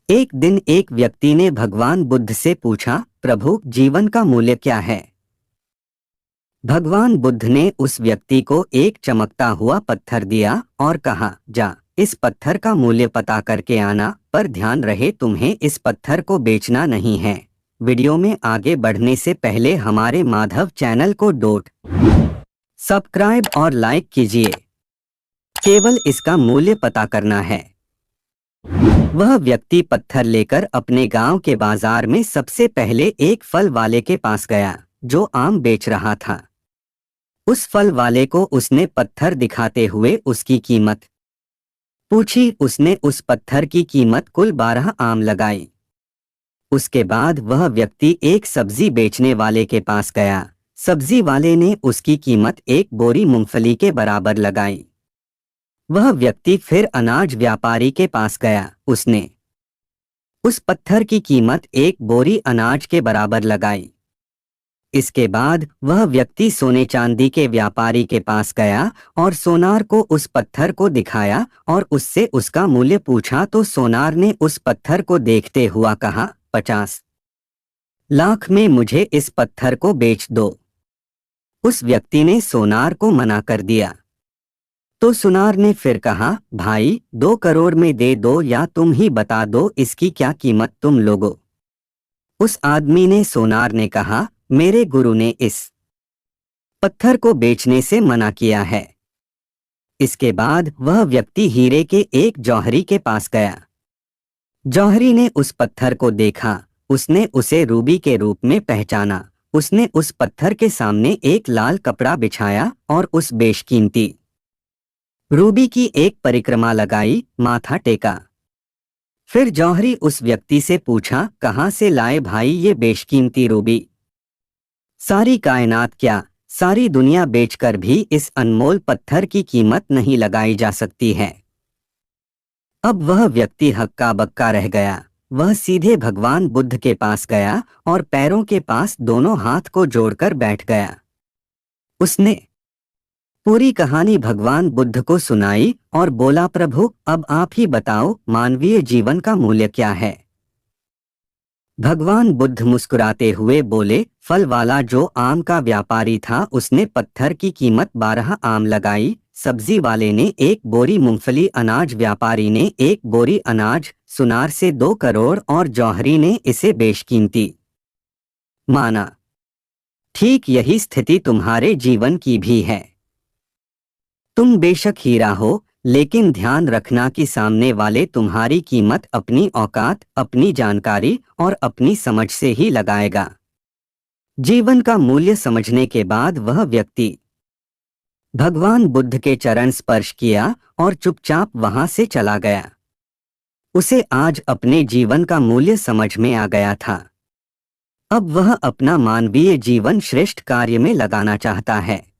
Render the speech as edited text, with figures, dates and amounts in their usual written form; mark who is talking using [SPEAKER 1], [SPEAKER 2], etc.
[SPEAKER 1] एक दिन एक व्यक्ति ने भगवान बुद्ध से पूछा, प्रभु, जीवन का मूल्य क्या है? भगवान बुद्ध ने उस व्यक्ति को एक चमकता हुआ पत्थर दिया और कहा, जा इस पत्थर का मूल्य पता करके आना, पर ध्यान रहे तुम्हें इस पत्थर को बेचना नहीं है। वीडियो में आगे बढ़ने से पहले हमारे माधव चैनल को सब्सक्राइब और लाइक कीजिए। केवल इसका मूल्य पता करना है। वह व्यक्ति पत्थर लेकर अपने गांव के बाजार में सबसे पहले एक फल वाले के पास गया जो आम बेच रहा था। उस फल वाले को उसने पत्थर दिखाते हुए उसकी कीमत पूछी। उसने उस पत्थर की कीमत कुल 12 आम लगाई। उसके बाद वह व्यक्ति एक सब्जी बेचने वाले के पास गया। सब्जी वाले ने उसकी कीमत एक बोरी मूंगफली के बराबर लगाई। वह व्यक्ति फिर अनाज व्यापारी के पास गया। उसने उस पत्थर की कीमत एक बोरी अनाज के बराबर लगाई। इसके बाद वह व्यक्ति सोने चांदी के व्यापारी के पास गया और सोनार को उस पत्थर को दिखाया और उससे उसका मूल्य पूछा तो सोनार ने उस पत्थर को देखते हुआ कहा, 50 लाख में मुझे इस पत्थर को बेच दो। उस व्यक्ति ने सोनार को मना कर दिया। तो सुनार ने फिर कहा, भाई 2 करोड़ में दे दो या तुम ही बता दो इसकी क्या कीमत तुम लोगों। उस आदमी ने सोनार ने कहा, मेरे गुरु ने इस पत्थर को बेचने से मना किया है। इसके बाद वह व्यक्ति हीरे के एक जौहरी के पास गया। जौहरी ने उस पत्थर को देखा। उसने उसे रूबी के रूप में पहचाना। उसने उस पत्थर के सामने एक लाल कपड़ा बिछाया और उस बेशकीमती रूबी की एक परिक्रमा लगाई, माथा टेका। फिर जौहरी उस व्यक्ति से पूछा, कहाँ से लाए भाई ये बेशकीमती रूबी? सारी कायनात क्या, सारी दुनिया बेचकर भी इस अनमोल पत्थर की कीमत नहीं लगाई जा सकती है। अब वह व्यक्ति हक्का बक्का रह गया। वह सीधे भगवान बुद्ध के पास गया और पैरों के पास दोनों हाथ को जोड़कर बैठ गया। उसने पूरी कहानी भगवान बुद्ध को सुनाई और बोला, प्रभु, अब आप ही बताओ मानवीय जीवन का मूल्य क्या है? भगवान बुद्ध मुस्कुराते हुए बोले, फल वाला जो आम का व्यापारी था उसने पत्थर की कीमत 12 आम लगाई। सब्जी वाले ने एक बोरी मूंगफली, अनाज व्यापारी ने एक बोरी अनाज, सुनार से 2 करोड़ और जौहरी ने इसे बेशकीमती माना। ठीक यही स्थिति तुम्हारे जीवन की भी है। तुम बेशक हीरा हो, लेकिन ध्यान रखना कि सामने वाले तुम्हारी कीमत अपनी औकात, अपनी जानकारी और अपनी समझ से ही लगाएगा। जीवन का मूल्य समझने के बाद वह व्यक्ति भगवान बुद्ध के चरण स्पर्श किया और चुपचाप वहां से चला गया। उसे आज अपने जीवन का मूल्य समझ में आ गया था। अब वह अपना मानवीय जीवन श्रेष्ठ कार्य में लगाना चाहता है।